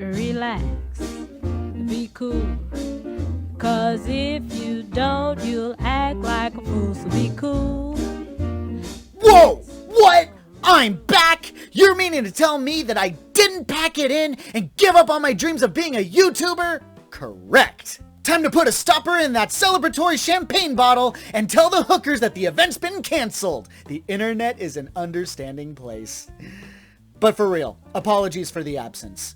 relax, be cool. Cause if you don't, you'll act like a fool, so be cool. Whoa! What? I'm back? You're meaning to tell me that I didn't pack it in and give up on my dreams of being a YouTuber? Correct. Time to put a stopper in that celebratory champagne bottle and tell the hookers that the event's been canceled. The internet is an understanding place. But for real, apologies for the absence.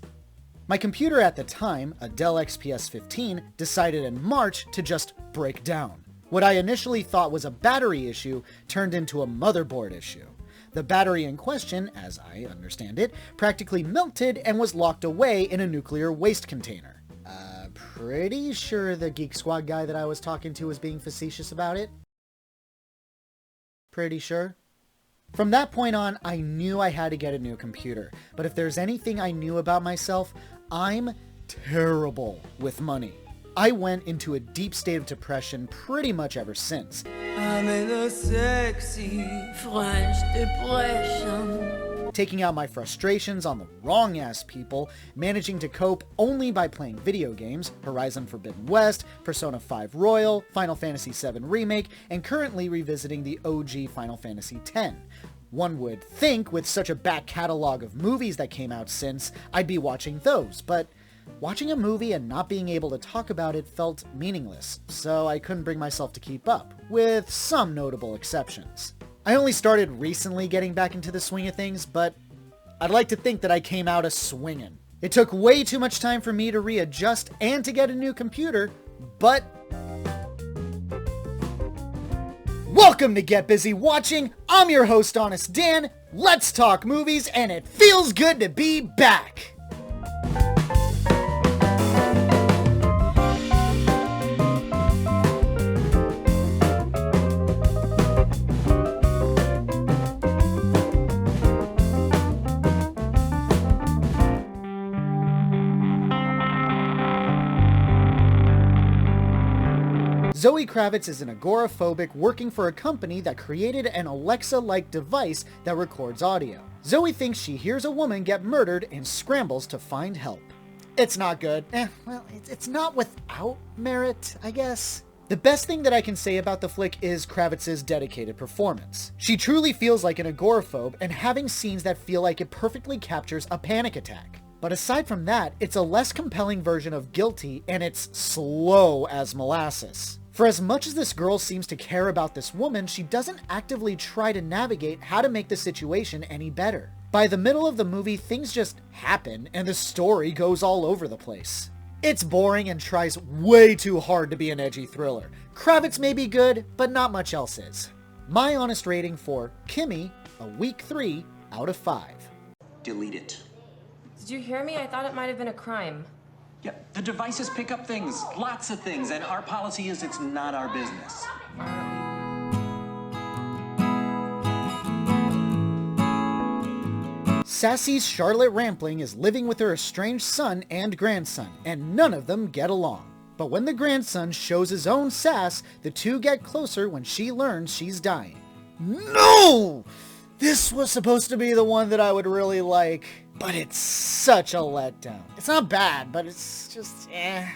My computer at the time, a Dell XPS 15, decided in March to just break down. What I initially thought was a battery issue turned into a motherboard issue. The battery in question, as I understand it, practically melted and was locked away in a nuclear waste container. Pretty sure the Geek Squad guy that I was talking to was being facetious about it. Pretty sure. From that point on, I knew I had to get a new computer. But if there's anything I knew about myself, I'm terrible with money. I went into a deep state of depression pretty much ever since. I'm in a sexy French depression. Taking out my frustrations on the wrong-ass people, managing to cope only by playing video games, Horizon Forbidden West, Persona 5 Royal, Final Fantasy VII Remake, and currently revisiting the OG Final Fantasy X. One would think, with such a back catalog of movies that came out since, I'd be watching those, but watching a movie and not being able to talk about it felt meaningless, so I couldn't bring myself to keep up, with some notable exceptions. I only started recently getting back into the swing of things, but I'd like to think that I came out a-swingin'. It took way too much time for me to readjust and to get a new computer, but welcome to Get Busy Watching. I'm your host, Honest Dan. Let's talk movies, and it feels good to be back. Zoe Kravitz is an agoraphobic working for a company that created an Alexa-like device that records audio. Zoe thinks she hears a woman get murdered and scrambles to find help. It's not good. It's not without merit, I guess. The best thing that I can say about the flick is Kravitz's dedicated performance. She truly feels like an agoraphobe and having scenes that feel like it perfectly captures a panic attack. But aside from that, it's a less compelling version of Guilty, and it's slow as molasses. For as much as this girl seems to care about this woman, she doesn't actively try to navigate how to make the situation any better. By the middle of the movie, things just happen, and the story goes all over the place. It's boring and tries way too hard to be an edgy thriller. Kravitz may be good, but not much else is. My honest rating for KIMI, a week 3 out of 5. Delete it. Did you hear me? I thought it might have been a crime. Yeah, the devices pick up things, lots of things, and our policy is it's not our business. Sassy's Charlotte Rampling is living with her estranged son and grandson, and none of them get along. But when the grandson shows his own sass, the two get closer when she learns she's dying. No! This was supposed to be the one that I would really like, but it's such a letdown. It's not bad, but it's just eh.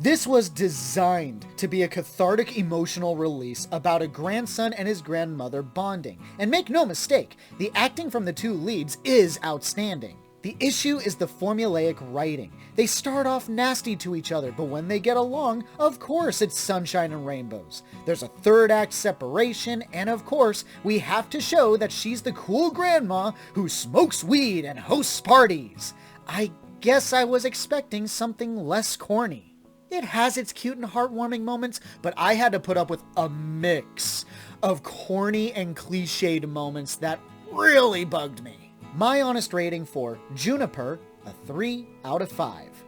This was designed to be a cathartic emotional release about a grandson and his grandmother bonding. And make no mistake, the acting from the two leads is outstanding. The issue is the formulaic writing. They start off nasty to each other, but when they get along, of course it's sunshine and rainbows. There's a third act separation, and of course, we have to show that she's the cool grandma who smokes weed and hosts parties. I guess I was expecting something less corny. It has its cute and heartwarming moments, but I had to put up with a mix of corny and cliched moments that really bugged me. My honest rating for Juniper, a 3 out of 5.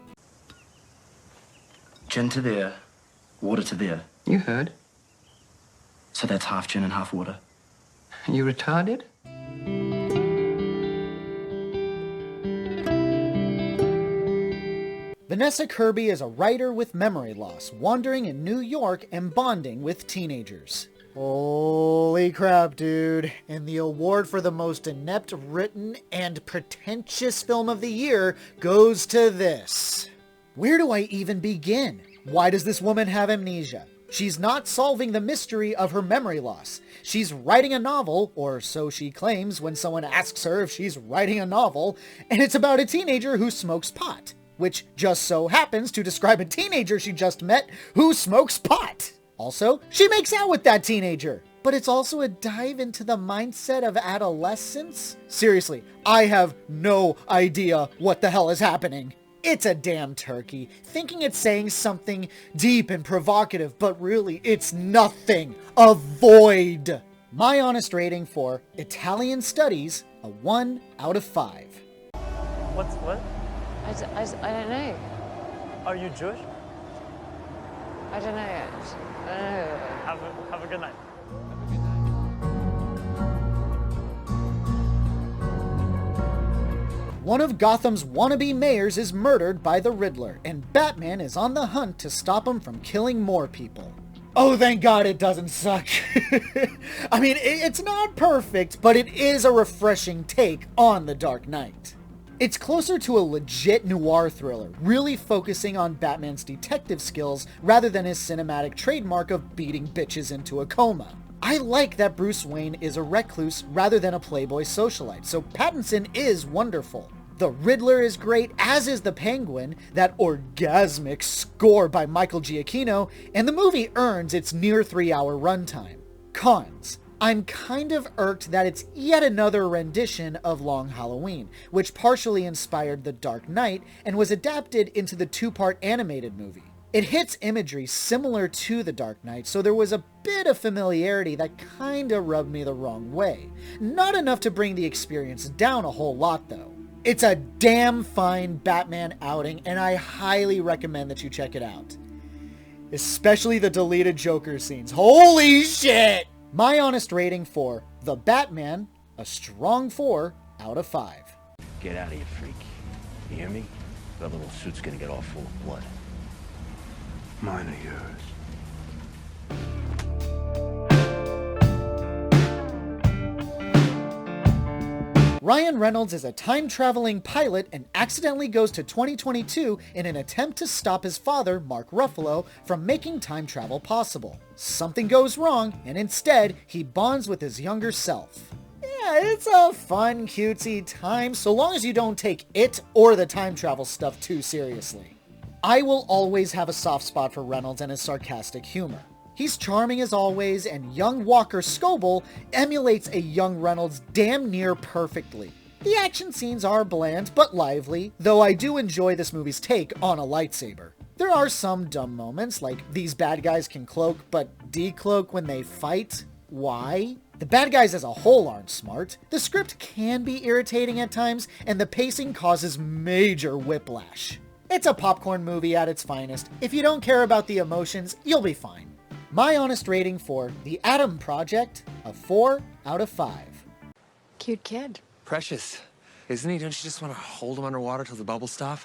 Gin to there, water to there. You heard. So that's half gin and half water. You retarded? Vanessa Kirby is a writer with memory loss, wandering in New York and bonding with teenagers. Holy crap, dude. And the award for the most inept written and pretentious film of the year goes to this. Where do I even begin? Why does this woman have amnesia? She's not solving the mystery of her memory loss. She's writing a novel, or so she claims when someone asks her if she's writing a novel, and it's about a teenager who smokes pot, which just so happens to describe a teenager she just met who smokes pot. Also, she makes out with that teenager. But it's also a dive into the mindset of adolescence? Seriously, I have no idea what the hell is happening. It's a damn turkey, thinking it's saying something deep and provocative, but really it's nothing. A void. My honest rating for Italian Studies, a 1 out of 5. What? I don't know. Are you Jewish? I don't know yet. I don't know. Have a good night. One of Gotham's wannabe mayors is murdered by the Riddler, and Batman is on the hunt to stop him from killing more people. Oh, thank God it doesn't suck. I mean, it's not perfect, but it is a refreshing take on The Dark Knight. It's closer to a legit noir thriller, really focusing on Batman's detective skills rather than his cinematic trademark of beating bitches into a coma. I like that Bruce Wayne is a recluse rather than a playboy socialite, so Pattinson is wonderful. The Riddler is great, as is the Penguin, that orgasmic score by Michael Giacchino, and the movie earns its near 3-hour runtime. Cons. I'm kind of irked that it's yet another rendition of Long Halloween, which partially inspired The Dark Knight and was adapted into the 2-part animated movie. It hits imagery similar to The Dark Knight, so there was a bit of familiarity that kinda rubbed me the wrong way. Not enough to bring the experience down a whole lot though. It's a damn fine Batman outing, and I highly recommend that you check it out. Especially the deleted Joker scenes. Holy shit! My honest rating for The Batman, a strong 4 out of 5. Get out of here, freak. You hear me? That little suit's gonna get all full of blood. Mine or yours? Ryan Reynolds is a time-traveling pilot and accidentally goes to 2022 in an attempt to stop his father, Mark Ruffalo, from making time travel possible. Something goes wrong, and instead, he bonds with his younger self. Yeah, it's a fun, cutesy time, so long as you don't take it or the time travel stuff too seriously. I will always have a soft spot for Reynolds and his sarcastic humor. He's charming as always, and young Walker Scoble emulates a young Reynolds damn near perfectly. The action scenes are bland but lively, though I do enjoy this movie's take on a lightsaber. There are some dumb moments, like these bad guys can cloak but decloak when they fight. Why? The bad guys as a whole aren't smart. The script can be irritating at times, and the pacing causes major whiplash. It's a popcorn movie at its finest. If you don't care about the emotions, you'll be fine. My honest rating for The Atom Project, a 4 out of 5. Cute kid. Precious. Isn't he? Don't you just want to hold him underwater till the bubbles stop?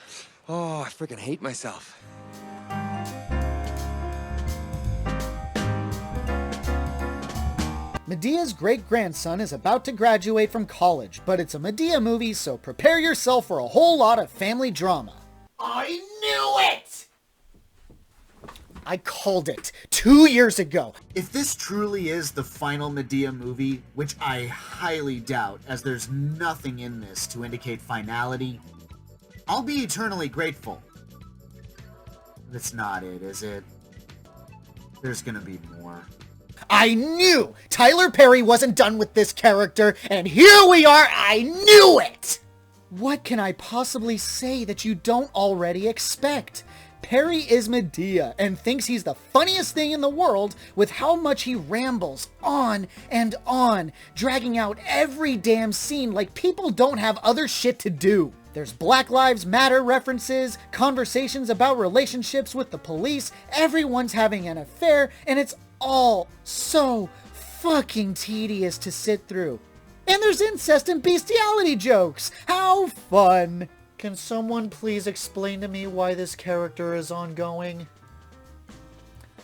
Oh, I freaking hate myself. Medea's great-grandson is about to graduate from college, but it's a Madea movie, so prepare yourself for a whole lot of family drama. I knew it! I called it 2 years ago. If this truly is the final Madea movie, which I highly doubt, as there's nothing in this to indicate finality, I'll be eternally grateful. That's not it, is it? There's gonna be more. I knew Tyler Perry wasn't done with this character, and here we are, I knew it! What can I possibly say that you don't already expect? Perry is Madea and thinks he's the funniest thing in the world with how much he rambles on and on, dragging out every damn scene like people don't have other shit to do. There's Black Lives Matter references, conversations about relationships with the police, everyone's having an affair, and it's all so fucking tedious to sit through. And there's incest and bestiality jokes! How fun! Can someone please explain to me why this character is ongoing?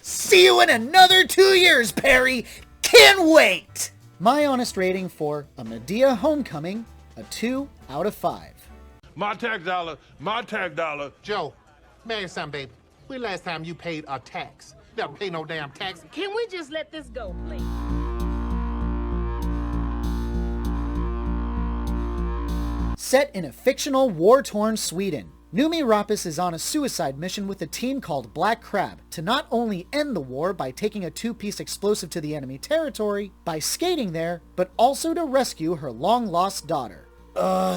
See you in another 2 years, Perry! Can't wait! My honest rating for A Medea Homecoming, a 2 out of 5. My tax dollar, my tax dollar. Joe, man, something, baby. When last time you paid a tax? Never pay no damn tax. Can we just let this go, please? Set in a fictional, war-torn Sweden, Noomi Rapace is on a suicide mission with a team called Black Crab to not only end the war by taking a two-piece explosive to the enemy territory, by skating there, but also to rescue her long-lost daughter.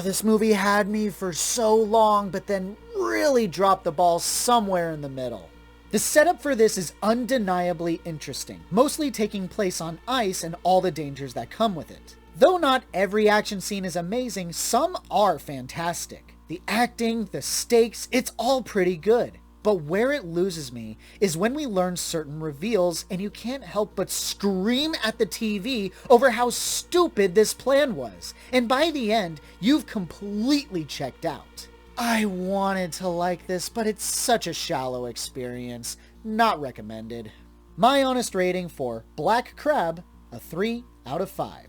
This movie had me for so long, but then really dropped the ball somewhere in the middle. The setup for this is undeniably interesting, mostly taking place on ice and all the dangers that come with it. Though not every action scene is amazing, some are fantastic. The acting, the stakes, it's all pretty good. But where it loses me is when we learn certain reveals and you can't help but scream at the TV over how stupid this plan was. And by the end, you've completely checked out. I wanted to like this, but it's such a shallow experience. Not recommended. My honest rating for Black Crab, a 3 out of 5.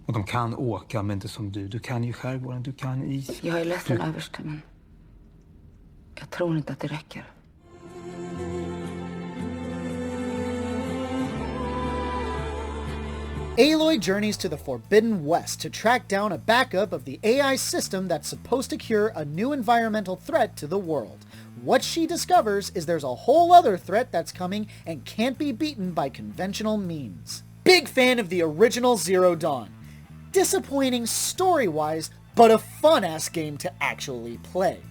Och de kan åka, men inte som du. Du kan ju skärgården, du kan is. Jag är ledsen, överste, men jag tror inte att det räcker. Aloy journeys to the Forbidden West to track down a backup of the AI system that's supposed to cure a new environmental threat to the world. What she discovers is there's a whole other threat that's coming and can't be beaten by conventional means. Big fan of the original Zero Dawn. Disappointing story-wise, but a fun-ass game to actually play.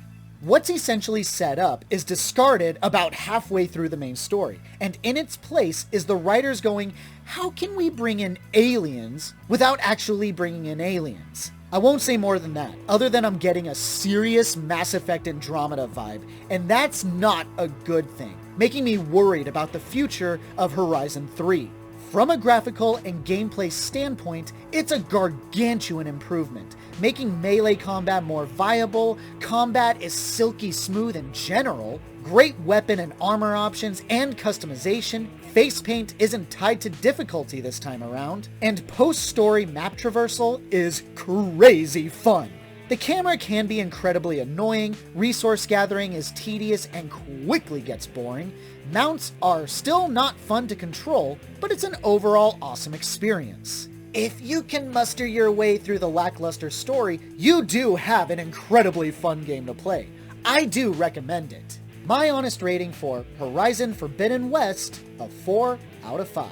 What's essentially set up is discarded about halfway through the main story, and in its place is the writers going, how can we bring in aliens without actually bringing in aliens? I won't say more than that, other than I'm getting a serious Mass Effect Andromeda vibe, and that's not a good thing, making me worried about the future of Horizon 3. From a graphical and gameplay standpoint, it's a gargantuan improvement, making melee combat more viable, combat is silky smooth in general, great weapon and armor options and customization, face paint isn't tied to difficulty this time around, and post-story map traversal is crazy fun. The camera can be incredibly annoying, resource gathering is tedious and quickly gets boring, mounts are still not fun to control, but it's an overall awesome experience. If you can muster your way through the lackluster story, you do have an incredibly fun game to play. I do recommend it. My honest rating for Horizon Forbidden West, a 4 out of 5.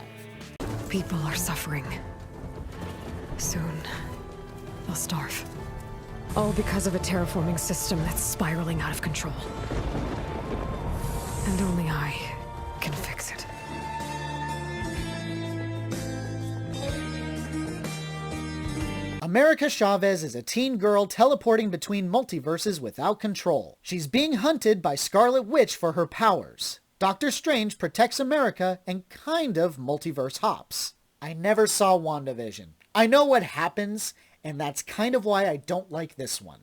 People are suffering. Soon, they'll starve. All because of a terraforming system that's spiraling out of control. And only I can fix it. America Chavez is a teen girl teleporting between multiverses without control. She's being hunted by Scarlet Witch for her powers. Doctor Strange protects America and kind of multiverse hops. I never saw WandaVision. I know what happens, and that's kind of why I don't like this one.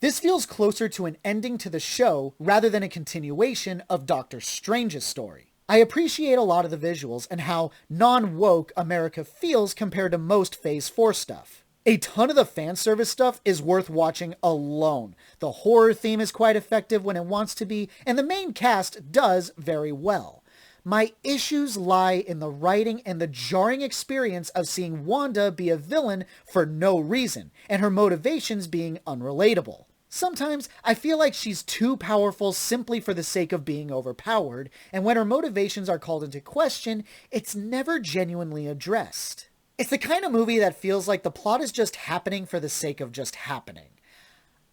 This feels closer to an ending to the show rather than a continuation of Doctor Strange's story. I appreciate a lot of the visuals and how non-woke America feels compared to most Phase 4 stuff. A ton of the fan service stuff is worth watching alone. The horror theme is quite effective when it wants to be, and the main cast does very well. My issues lie in the writing and the jarring experience of seeing Wanda be a villain for no reason, and her motivations being unrelatable. Sometimes I feel like she's too powerful simply for the sake of being overpowered, and when her motivations are called into question, it's never genuinely addressed. It's the kind of movie that feels like the plot is just happening for the sake of just happening.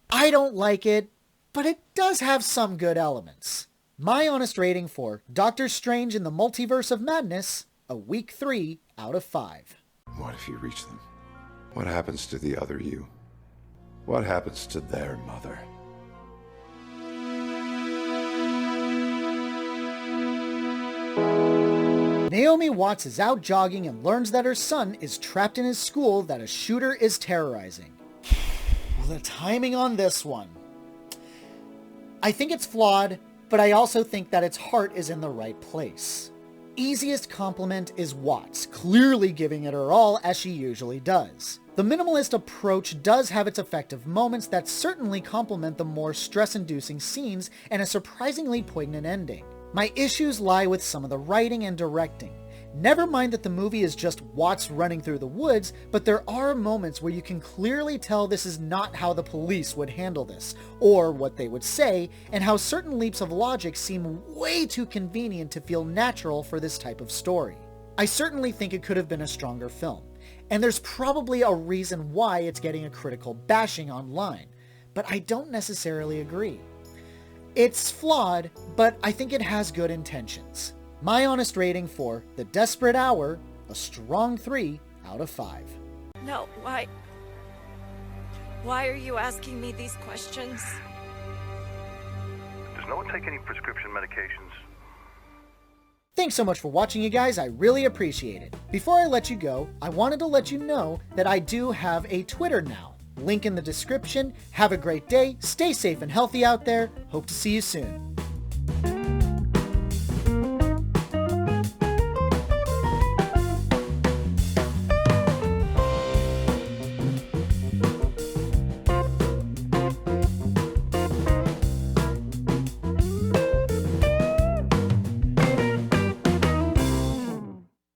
I don't like it, but it does have some good elements. My honest rating for Doctor Strange in the Multiverse of Madness, a weak 3 out of 5. What if you reach them? What happens to the other you? What happens to their mother? Naomi Watts is out jogging and learns that her son is trapped in his school that a shooter is terrorizing. The timing on this one. I think it's flawed, but I also think that its heart is in the right place. easiest compliment is Watts, clearly giving it her all as she usually does. The minimalist approach does have its effective moments that certainly complement the more stress-inducing scenes and a surprisingly poignant ending. My issues lie with some of the writing and directing. Never mind that the movie is just Watts running through the woods, but there are moments where you can clearly tell this is not how the police would handle this, or what they would say, and how certain leaps of logic seem way too convenient to feel natural for this type of story. I certainly think it could have been a stronger film, and there's probably a reason why it's getting a critical bashing online, but I don't necessarily agree. It's flawed, but I think it has good intentions. My honest rating for The Desperate Hour, a strong 3 out of 5. No, why? Why are you asking me these questions? Does no one take any prescription medications? Thanks so much for watching, you guys. I really appreciate it. Before I let you go, I wanted to let you know that I do have a Twitter now. Link in the description. Have a great day. Stay safe and healthy out there. Hope to see you soon.